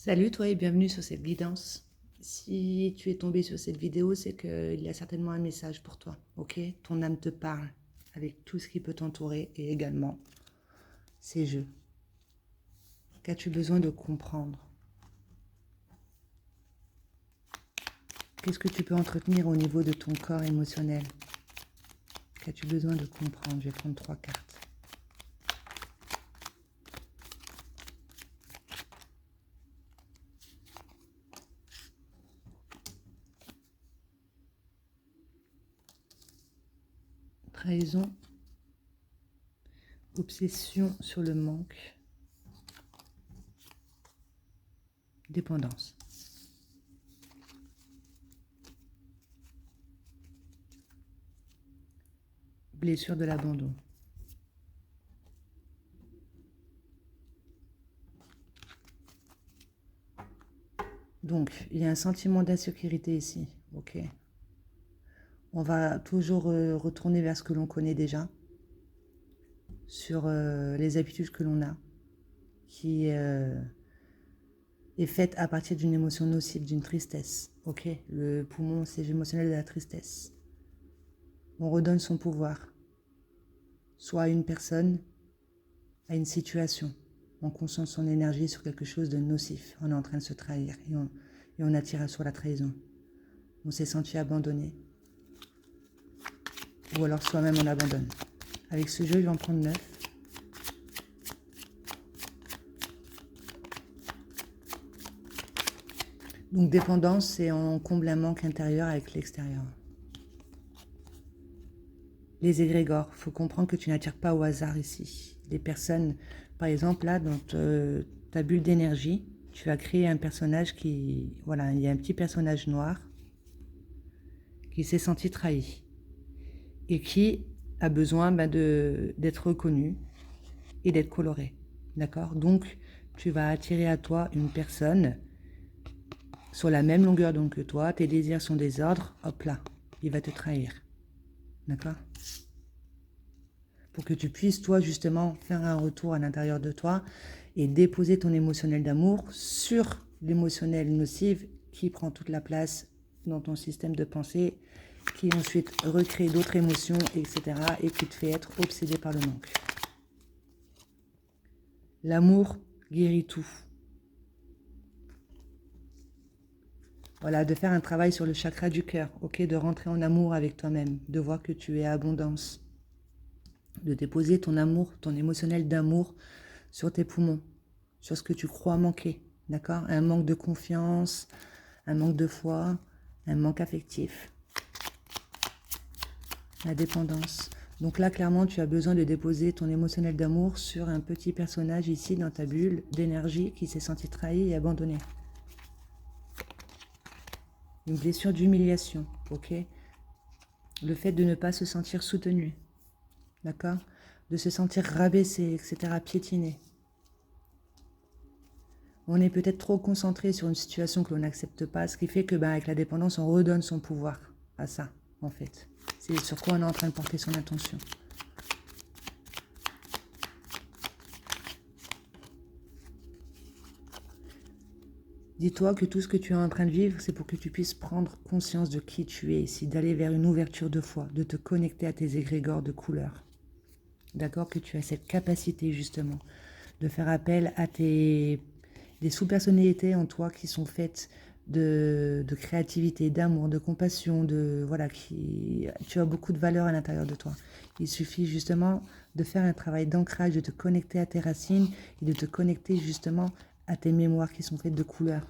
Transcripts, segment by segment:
Salut toi et bienvenue sur cette guidance. Si tu es tombé sur cette vidéo, c'est qu'il y a certainement un message pour toi, ok? Ton âme te parle avec tout ce qui peut t'entourer et également ces jeux. Qu'as-tu besoin de comprendre? Qu'est-ce que tu peux entretenir au niveau de ton corps émotionnel? Qu'as-tu besoin de comprendre? Je vais prendre 3 cartes. Trahison, obsession sur le manque, dépendance. Blessure de l'abandon. Donc, il y a un sentiment d'insécurité ici, ok? On va toujours retourner vers ce que l'on connaît déjà, sur les habitudes que l'on a, qui est faite à partir d'une émotion nocive, d'une tristesse, ok? Le poumon, c'est émotionnel de la tristesse. On redonne son pouvoir, soit à une personne, à une situation. On concentre son énergie sur quelque chose de nocif. On est en train de se trahir et on attire sur la trahison. On s'est senti abandonné. Ou alors soi-même on abandonne. Avec ce jeu, je vais en prendre 9. Donc dépendance, c'est on comble un manque intérieur avec l'extérieur. Les égrégores, il faut comprendre que tu n'attires pas au hasard ici. Les personnes, par exemple, là, dans ta bulle d'énergie, tu as créé un personnage qui... Voilà, il y a un petit personnage noir qui s'est senti trahi et qui a besoin d'être reconnu et d'être coloré. D'accord? Donc, tu vas attirer à toi une personne sur la même longueur d'onde que toi, tes désirs sont des ordres, hop là, il va te trahir. D'accord? Pour que tu puisses, toi, justement, faire un retour à l'intérieur de toi et déposer ton émotionnel d'amour sur l'émotionnel nocif qui prend toute la place dans ton système de pensée, qui ensuite recrée d'autres émotions, etc. et qui te fait être obsédé par le manque. L'amour guérit tout. Voilà, de faire un travail sur le chakra du cœur, ok, de rentrer en amour avec toi-même, de voir que tu es abondance, de déposer ton amour, ton émotionnel d'amour sur tes poumons, sur ce que tu crois manquer, d'accord? Un manque de confiance, un manque de foi, un manque affectif, la dépendance. Donc là, clairement, tu as besoin de déposer ton émotionnel d'amour sur un petit personnage ici dans ta bulle d'énergie qui s'est senti trahi et abandonné. Une blessure d'humiliation, ok? Le fait de ne pas se sentir soutenu, d'accord? De se sentir rabaissé, etc., piétiné. On est peut-être trop concentré sur une situation que l'on n'accepte pas, ce qui fait que avec la dépendance, on redonne son pouvoir à ça, en fait. C'est sur quoi on est en train de porter son attention. Dis-toi que tout ce que tu es en train de vivre, c'est pour que tu puisses prendre conscience de qui tu es ici, d'aller vers une ouverture de foi, de te connecter à tes égrégores de couleurs. D'accord? Que tu as cette capacité, justement, de faire appel à des sous-personnalités en toi qui sont faites de créativité, d'amour, de compassion, tu as beaucoup de valeur à l'intérieur de toi. Il suffit justement de faire un travail d'ancrage, de te connecter à tes racines et de te connecter justement à tes mémoires qui sont faites de couleurs.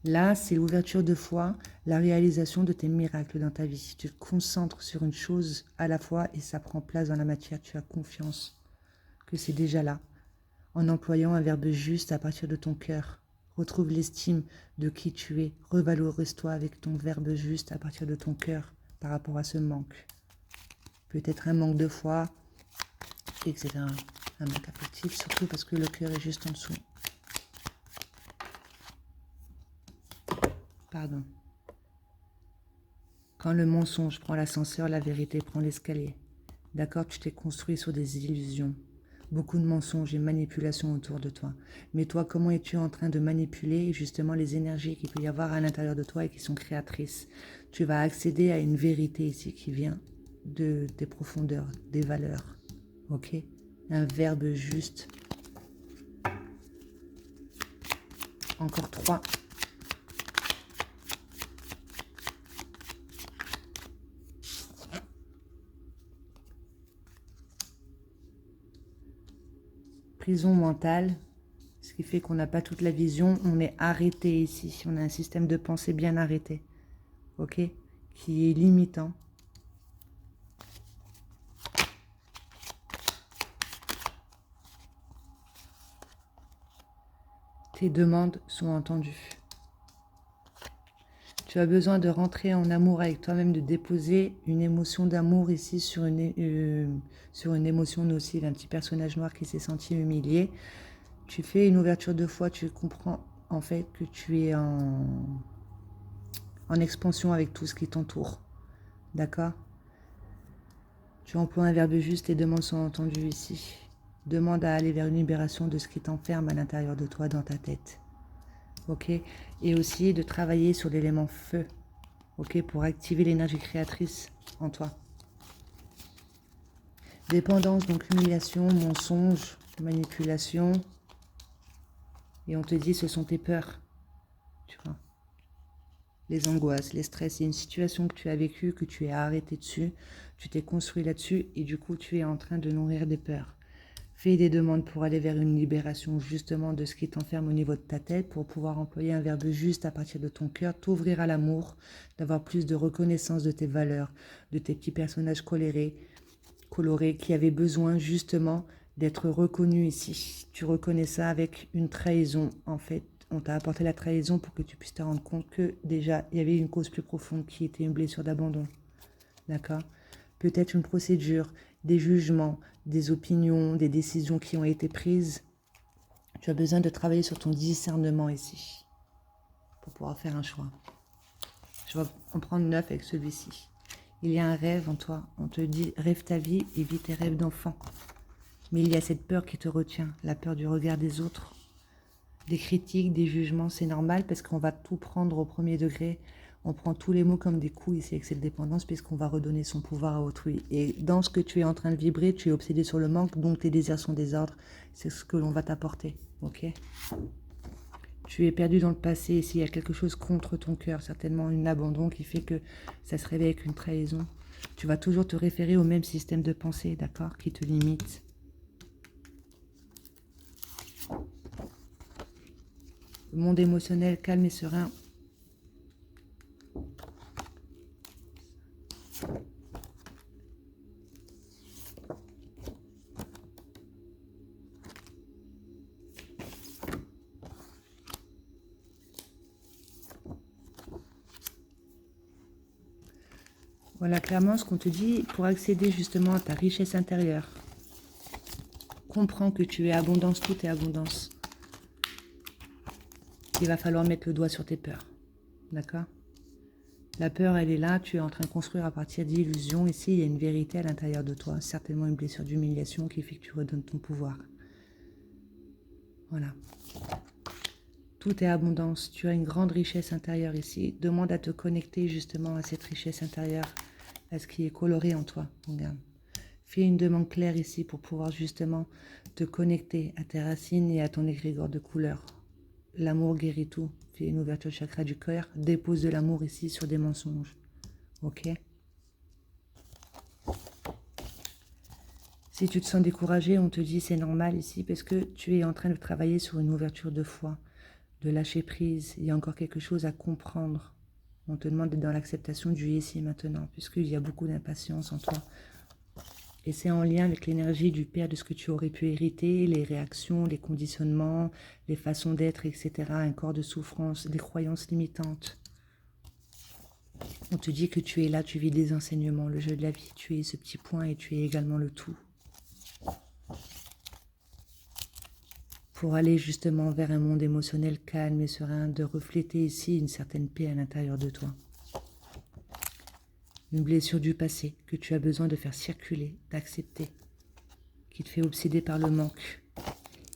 Là, c'est l'ouverture de foi, la réalisation de tes miracles dans ta vie. Tu te concentres sur une chose à la fois et ça prend place dans la matière. Tu as confiance que c'est déjà là. En employant un verbe juste à partir de ton cœur. Retrouve l'estime de qui tu es. Revalorise-toi avec ton verbe juste à partir de ton cœur par rapport à ce manque. Peut-être un manque de foi, etc. Un manque affectif, surtout parce que le cœur est juste en dessous. Pardon. Quand le mensonge prend l'ascenseur, la vérité prend l'escalier. D'accord, tu t'es construit sur des illusions. beaucoup de mensonges et manipulations autour de toi. Mais toi, comment es-tu en train de manipuler justement les énergies qu'il peut y avoir à l'intérieur de toi et qui sont créatrices? Tu vas accéder à une vérité ici qui vient de tes profondeurs, des valeurs. Ok? Un verbe juste. Encore 3. Prison mentale, ce qui fait qu'on n'a pas toute la vision, on est arrêté ici, on a un système de pensée bien arrêté, ok, qui est limitant. Tes demandes sont entendues. Tu as besoin de rentrer en amour avec toi-même, de déposer une émotion d'amour ici sur une émotion nocive, un petit personnage noir qui s'est senti humilié. Tu fais une ouverture de foi, tu comprends en fait que tu es en expansion avec tout ce qui t'entoure. D'accord? Tu emploies un verbe juste, tes demandes sont entendues ici. Demande à aller vers une libération de ce qui t'enferme à l'intérieur de toi, dans ta tête. Ok? Et aussi de travailler sur l'élément feu. Ok? Pour activer l'énergie créatrice en toi. Dépendance, donc humiliation, mensonge, manipulation. Et on te dit, ce sont tes peurs. Tu vois? Les angoisses, les stress, c'est une situation que tu as vécue, que tu es arrêté dessus, tu t'es construit là-dessus et du coup tu es en train de nourrir des peurs. Fais des demandes pour aller vers une libération justement de ce qui t'enferme au niveau de ta tête pour pouvoir employer un verbe juste à partir de ton cœur, t'ouvrir à l'amour, d'avoir plus de reconnaissance de tes valeurs, de tes petits personnages colorés qui avaient besoin justement d'être reconnus ici. Tu reconnais ça avec une trahison en fait. On t'a apporté la trahison pour que tu puisses te rendre compte que déjà il y avait une cause plus profonde qui était une blessure d'abandon. D'accord? Peut-être une procédure, des jugements, des opinions, des décisions qui ont été prises. Tu as besoin de travailler sur ton discernement ici pour pouvoir faire un choix. Je vais en prendre 9 avec celui-ci. Il y a un rêve en toi. On te dit, rêve ta vie et vis tes rêves d'enfant. Mais il y a cette peur qui te retient, la peur du regard des autres, des critiques, des jugements. C'est normal parce qu'on va tout prendre au premier degré. On prend tous les mots comme des coups ici avec cette dépendance puisqu'on va redonner son pouvoir à autrui. Et dans ce que tu es en train de vibrer, tu es obsédé sur le manque, donc tes désirs sont désordres. C'est ce que l'on va t'apporter, ok? Tu es perdu dans le passé ici, il y a quelque chose contre ton cœur, certainement un abandon qui fait que ça se réveille avec une trahison. Tu vas toujours te référer au même système de pensée, d'accord, qui te limite. Le monde émotionnel calme et serein. Voilà clairement ce qu'on te dit pour accéder justement à ta richesse intérieure. Comprends que tu es abondance, tout est abondance. Il va falloir mettre le doigt sur tes peurs. D'accord? La peur, elle est là, tu es en train de construire à partir d'illusions. Ici, il y a une vérité à l'intérieur de toi, certainement une blessure d'humiliation qui fait que tu redonnes ton pouvoir. Voilà. Tout est abondance, tu as une grande richesse intérieure ici. Demande à te connecter justement à cette richesse intérieure, à ce qui est coloré en toi. Regarde. Fais une demande claire ici pour pouvoir justement te connecter à tes racines et à ton égrégore de couleur. L'amour guérit tout. Fais une ouverture du chakra du cœur. Dépose de l'amour ici sur des mensonges. Ok? Si tu te sens découragé, on te dit c'est normal ici parce que tu es en train de travailler sur une ouverture de foi, de lâcher prise. Il y a encore quelque chose à comprendre. On te demande d'être dans l'acceptation du ici et maintenant puisqu'il y a beaucoup d'impatience en toi. Et c'est en lien avec l'énergie du père de ce que tu aurais pu hériter, les réactions, les conditionnements, les façons d'être, etc. Un corps de souffrance, des croyances limitantes. On te dit que tu es là, tu vis des enseignements, le jeu de la vie. Tu es ce petit point et tu es également le tout. Pour aller justement vers un monde émotionnel calme et serein, de refléter ici une certaine paix à l'intérieur de toi. Une blessure du passé que tu as besoin de faire circuler, d'accepter, qui te fait obséder par le manque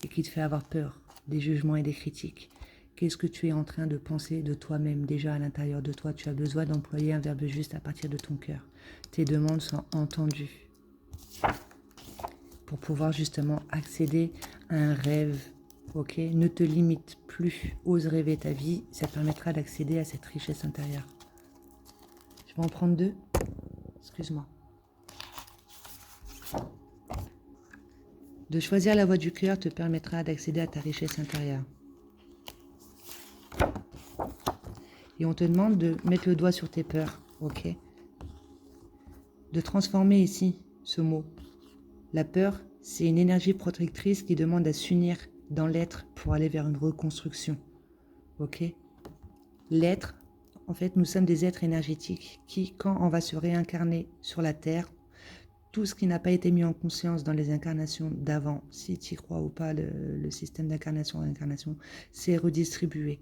et qui te fait avoir peur des jugements et des critiques. Qu'est-ce que tu es en train de penser de toi-même déjà à l'intérieur de toi? Tu as besoin d'employer un verbe juste à partir de ton cœur. Tes demandes sont entendues pour pouvoir justement accéder à un rêve. Ok, ne te limite plus, ose rêver ta vie, ça te permettra d'accéder à cette richesse intérieure. Je vais en prendre deux. Excuse-moi. De choisir la voie du cœur te permettra d'accéder à ta richesse intérieure. Et on te demande de mettre le doigt sur tes peurs, ok? De transformer ici ce mot. La peur, c'est une énergie protectrice qui demande à s'unir dans l'être pour aller vers une reconstruction, ok? L'être, en fait, nous sommes des êtres énergétiques qui, quand on va se réincarner sur la Terre, tout ce qui n'a pas été mis en conscience dans les incarnations d'avant, si tu y crois ou pas, le système d'incarnation-réincarnation, c'est redistribué.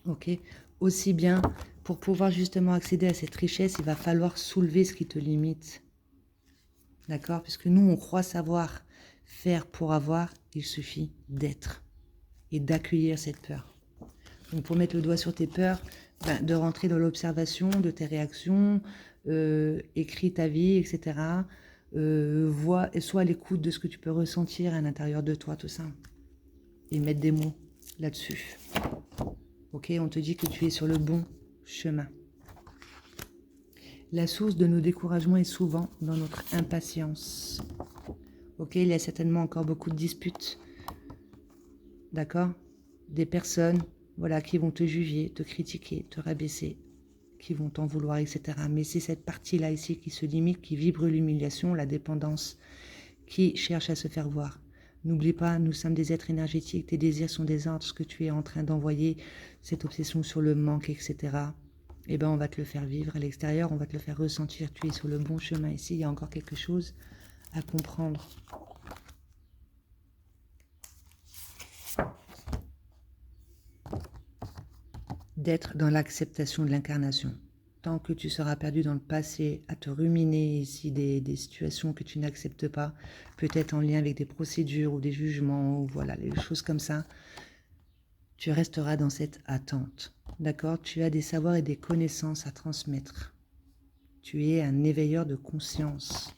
Ok. Aussi bien, pour pouvoir justement accéder à cette richesse, il va falloir soulever ce qui te limite. D'accord? Puisque nous, on croit savoir faire pour avoir, il suffit d'être et d'accueillir cette peur. Donc, pour mettre le doigt sur tes peurs, de rentrer dans l'observation de tes réactions, écris ta vie, etc. Vois et sois à l'écoute de ce que tu peux ressentir à l'intérieur de toi, tout ça. Et mettre des mots là-dessus. Ok, on te dit que tu es sur le bon chemin. La source de nos découragements est souvent dans notre impatience. Ok, il y a certainement encore beaucoup de disputes. D'accord? Des personnes, voilà, qui vont te juger, te critiquer, te rabaisser, qui vont t'en vouloir, etc. Mais c'est cette partie-là ici qui se limite, qui vibre l'humiliation, la dépendance, qui cherche à se faire voir. N'oublie pas, nous sommes des êtres énergétiques, tes désirs sont des ordres, ce que tu es en train d'envoyer, cette obsession sur le manque, etc. Eh bien, on va te le faire vivre à l'extérieur, on va te le faire ressentir, tu es sur le bon chemin ici, il y a encore quelque chose à comprendre. D'être dans l'acceptation de l'incarnation. Tant que tu seras perdu dans le passé, à te ruminer ici des situations que tu n'acceptes pas, peut-être en lien avec des procédures ou des jugements, ou voilà, les choses comme ça, tu resteras dans cette attente. D'accord? Tu as des savoirs et des connaissances à transmettre. Tu es un éveilleur de conscience.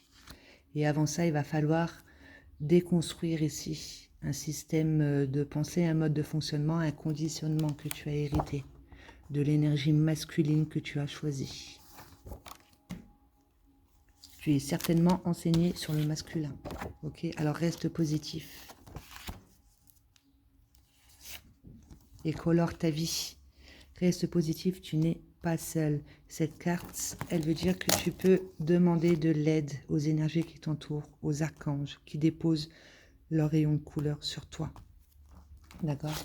Et avant ça, il va falloir déconstruire ici un système de pensée, un mode de fonctionnement, un conditionnement que tu as hérité de l'énergie masculine que tu as choisie. Tu es certainement enseigné sur le masculin. Ok, alors reste positif. Et colore ta vie. Reste positif, tu n'es pas seul. Cette carte, elle veut dire que tu peux demander de l'aide aux énergies qui t'entourent, aux archanges qui déposent leur rayon de couleur sur toi. D'accord?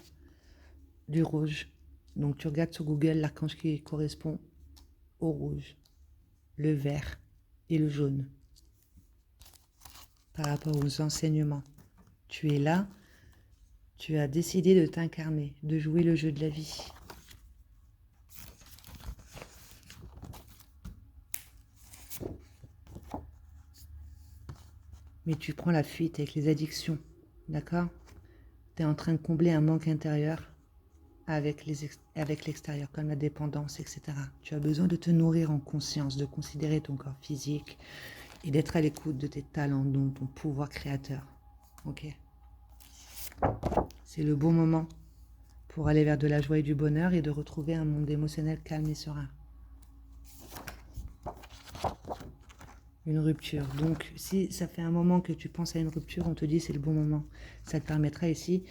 Du rouge. Donc tu regardes sur Google l'archange qui correspond au rouge, le vert et le jaune. Par rapport aux enseignements. Tu es là, tu as décidé de t'incarner, de jouer le jeu de la vie. Mais tu prends la fuite avec les addictions, d'accord? Tu es en train de combler un manque intérieur avec l'extérieur, comme la dépendance, etc. Tu as besoin de te nourrir en conscience, de considérer ton corps physique et d'être à l'écoute de tes talents, dont ton pouvoir créateur. Ok? C'est le bon moment pour aller vers de la joie et du bonheur et de retrouver un monde émotionnel calme et serein. Une rupture. Donc, si ça fait un moment que tu penses à une rupture, on te dit c'est le bon moment. Ça te permettra ici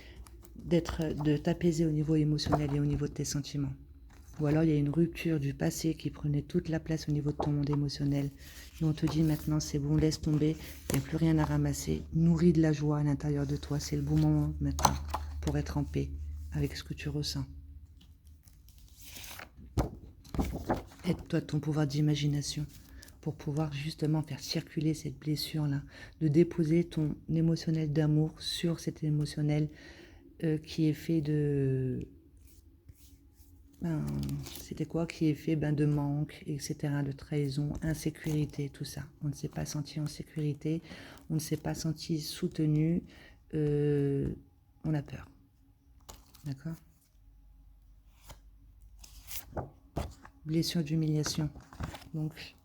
de t'apaiser au niveau émotionnel et au niveau de tes sentiments. Ou alors, il y a une rupture du passé qui prenait toute la place au niveau de ton monde émotionnel. Et on te dit maintenant, c'est bon, laisse tomber, il n'y a plus rien à ramasser. Nourris de la joie à l'intérieur de toi. C'est le bon moment maintenant pour être en paix avec ce que tu ressens. Aide-toi de ton pouvoir d'imagination pour pouvoir justement faire circuler cette blessure-là, de déposer ton émotionnel d'amour sur cet émotionnel qui est fait ben, c'était quoi qui est fait de manque, etc., de trahison, insécurité, tout ça. On ne s'est pas senti en sécurité, on ne s'est pas senti soutenu, on a peur. D'accord? Blessure d'humiliation. Donc,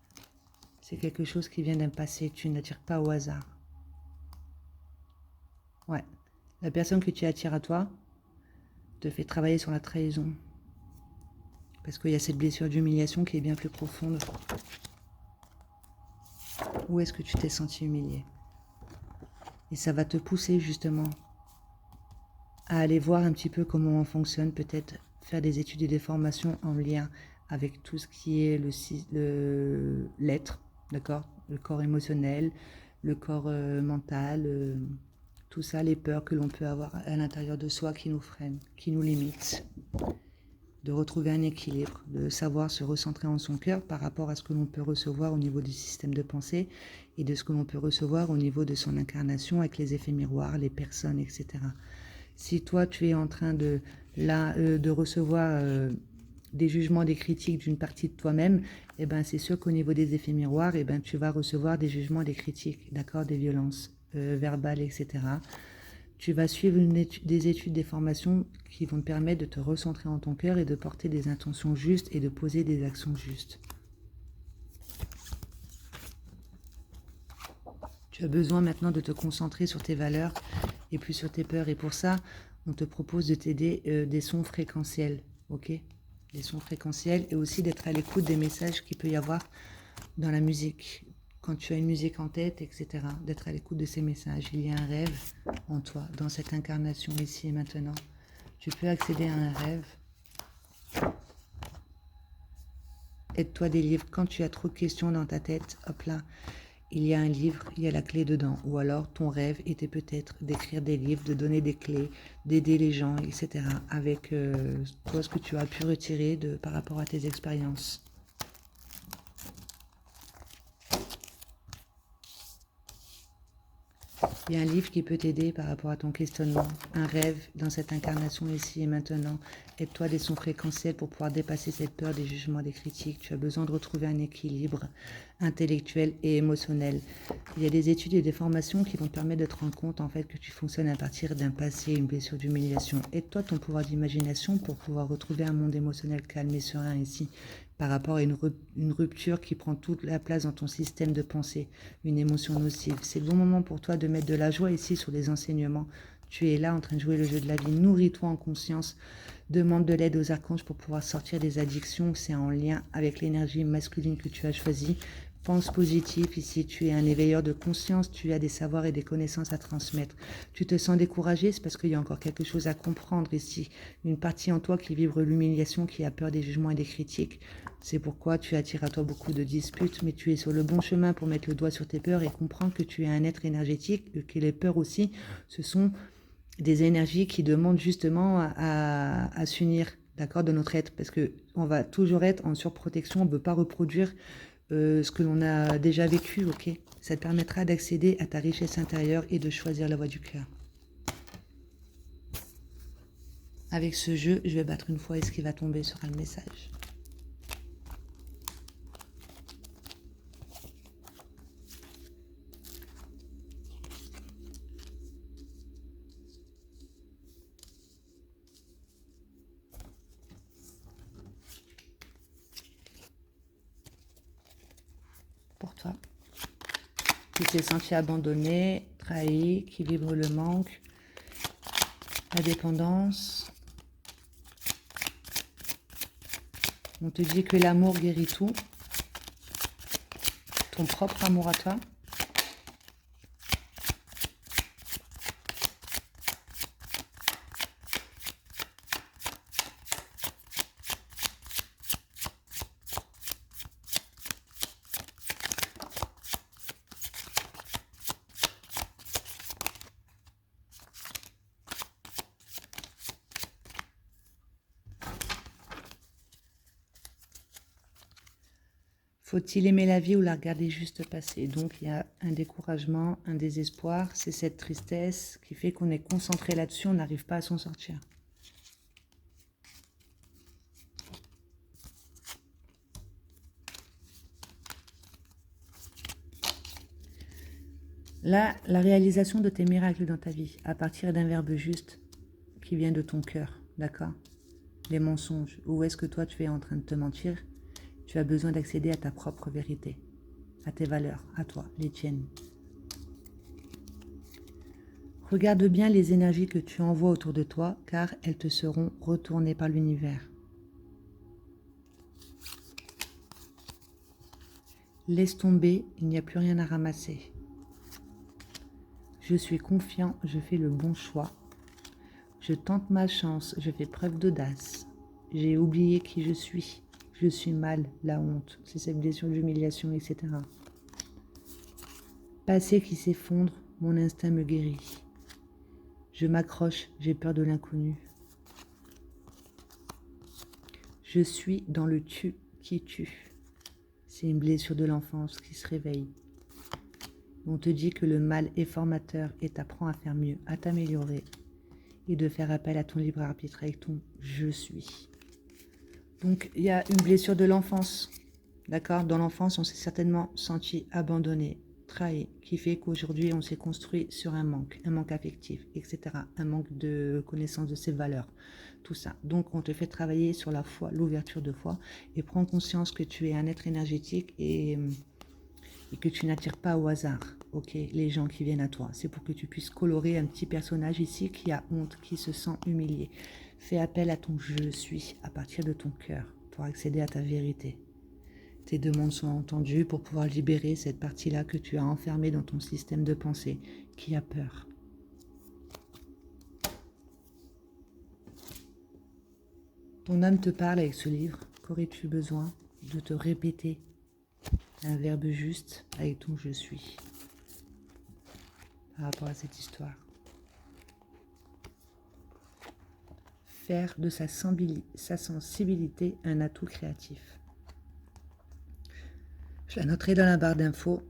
c'est quelque chose qui vient d'un passé, tu n'attires pas au hasard. Ouais. La personne que tu attires à toi te fait travailler sur la trahison. Parce qu'il y a cette blessure d'humiliation qui est bien plus profonde. Où est-ce que tu t'es senti humilié? Et ça va te pousser justement à aller voir un petit peu comment on fonctionne, peut-être faire des études et des formations en lien avec tout ce qui est l'être, d'accord? Le corps émotionnel, le corps mental, tout ça, les peurs que l'on peut avoir à l'intérieur de soi qui nous freinent, qui nous limitent. De retrouver un équilibre, de savoir se recentrer en son cœur par rapport à ce que l'on peut recevoir au niveau du système de pensée et de ce que l'on peut recevoir au niveau de son incarnation avec les effets miroirs, les personnes, etc. Si toi, tu es en train de recevoir des jugements, des critiques d'une partie de toi-même, eh ben, c'est sûr qu'au niveau des effets miroirs, eh ben, tu vas recevoir des jugements, des critiques, d'accord, des violences verbales, etc. Tu vas suivre des études, des formations qui vont te permettre de te recentrer en ton cœur et de porter des intentions justes et de poser des actions justes. Tu as besoin maintenant de te concentrer sur tes valeurs et plus sur tes peurs. Et pour ça, on te propose de t'aider des sons fréquentiels, ok? Des sons fréquentiels et aussi d'être à l'écoute des messages qu'il peut y avoir dans la musique. Quand tu as une musique en tête, etc. D'être à l'écoute de ces messages. Il y a un rêve en toi, dans cette incarnation ici et maintenant. Tu peux accéder à un rêve. Aide-toi des livres. Quand tu as trop de questions dans ta tête, hop là, il y a un livre, il y a la clé dedans. Ou alors ton rêve était peut-être d'écrire des livres, de donner des clés, d'aider les gens, etc. Avec toi, ce que tu as pu retirer par rapport à tes expériences. Il y a un livre qui peut t'aider par rapport à ton questionnement, un rêve dans cette incarnation ici et maintenant. Aide-toi des sons fréquentiels pour pouvoir dépasser cette peur des jugements, des critiques. Tu as besoin de retrouver un équilibre intellectuel et émotionnel. Il y a des études et des formations qui vont te permettre de te rendre compte en fait que tu fonctionnes à partir d'un passé, une blessure d'humiliation. Aide-toi ton pouvoir d'imagination pour pouvoir retrouver un monde émotionnel calme et serein ici par rapport à une rupture qui prend toute la place dans ton système de pensée, une émotion nocive. C'est le bon moment pour toi de mettre de la joie ici sur les enseignements. Tu es là en train de jouer le jeu de la vie. Nourris-toi en conscience. Demande de l'aide aux archanges pour pouvoir sortir des addictions. C'est en lien avec l'énergie masculine que tu as choisie. Pense positif ici, tu es un éveilleur de conscience, tu as des savoirs et des connaissances à transmettre. Tu te sens découragé, c'est parce qu'il y a encore quelque chose à comprendre ici. Une partie en toi qui vibre l'humiliation, qui a peur des jugements et des critiques. C'est pourquoi tu attires à toi beaucoup de disputes, mais tu es sur le bon chemin pour mettre le doigt sur tes peurs et comprendre que tu es un être énergétique, que les peurs aussi, ce sont des énergies qui demandent justement à s'unir, d'accord, de notre être, parce qu'on va toujours être en surprotection, on ne peut pas reproduire ce que l'on a déjà vécu, ok? Ça te permettra d'accéder à ta richesse intérieure et de choisir la voie du cœur. Avec ce jeu, je vais battre une fois et ce qui va tomber sera le message. Pour toi, qui t'es senti abandonné, trahi, qui vibre le manque, la dépendance. On te dit que l'amour guérit tout, ton propre amour à toi. Faut-il aimer la vie ou la regarder juste passer? Donc il y a un découragement, un désespoir, c'est cette tristesse qui fait qu'on est concentré là-dessus, on n'arrive pas à s'en sortir. Là, la réalisation de tes miracles dans ta vie, à partir d'un verbe juste qui vient de ton cœur, d'accord? Les mensonges, où est-ce que toi tu es en train de te mentir? Tu as besoin d'accéder à ta propre vérité, à tes valeurs, à toi, les tiennes. Regarde bien les énergies que tu envoies autour de toi, car elles te seront retournées par l'univers. Laisse tomber, il n'y a plus rien à ramasser. Je suis confiant, je fais le bon choix. Je tente ma chance, je fais preuve d'audace. J'ai oublié qui je suis mal, la honte, c'est cette blessure d'humiliation, etc. Passé qui s'effondre, mon instinct me guérit. Je m'accroche, j'ai peur de l'inconnu. Je suis dans le tu qui tue. C'est une blessure de l'enfance qui se réveille. On te dit que le mal est formateur et t'apprend à faire mieux, à t'améliorer et de faire appel à ton libre arbitre avec ton « je suis ». Donc, il y a une blessure de l'enfance, d'accord? Dans l'enfance, on s'est certainement senti abandonné, trahi, qui fait qu'aujourd'hui, on s'est construit sur un manque affectif, etc., un manque de connaissance de ses valeurs, tout ça. Donc, on te fait travailler sur la foi, l'ouverture de foi, et prends conscience que tu es un être énergétique et que tu n'attires pas au hasard, ok, les gens qui viennent à toi. C'est pour que tu puisses colorer un petit personnage ici qui a honte, qui se sent humilié. Fais appel à ton « je suis » à partir de ton cœur pour accéder à ta vérité. Tes demandes sont entendues pour pouvoir libérer cette partie-là que tu as enfermée dans ton système de pensée qui a peur. Ton âme te parle avec ce livre. Qu'aurais-tu besoin de te répéter un verbe juste avec ton « je suis » par rapport à cette histoire? Faire de sa sensibilité un atout créatif. Je la noterai dans la barre d'infos.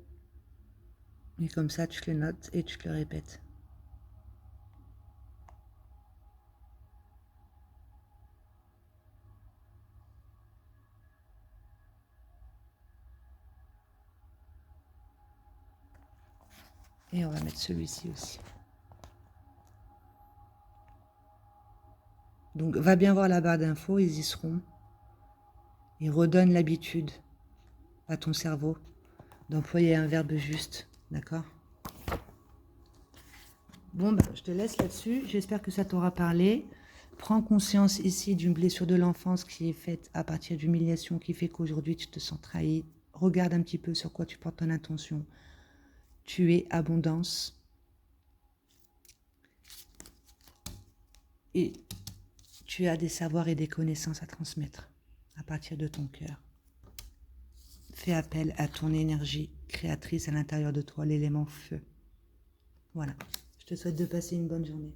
Et comme ça, tu le notes et tu le répètes. Et on va mettre celui-ci aussi. Donc, va bien voir la barre d'infos, ils y seront. Et redonne l'habitude à ton cerveau d'employer un verbe juste, d'accord? Bon, ben, je te laisse là-dessus. J'espère que ça t'aura parlé. Prends conscience ici d'une blessure de l'enfance qui est faite à partir d'humiliation qui fait qu'aujourd'hui tu te sens trahi. Regarde un petit peu sur quoi tu portes ton attention. Tu es abondance. Et tu as des savoirs et des connaissances à transmettre à partir de ton cœur. Fais appel à ton énergie créatrice à l'intérieur de toi, l'élément feu. Voilà. Je te souhaite de passer une bonne journée.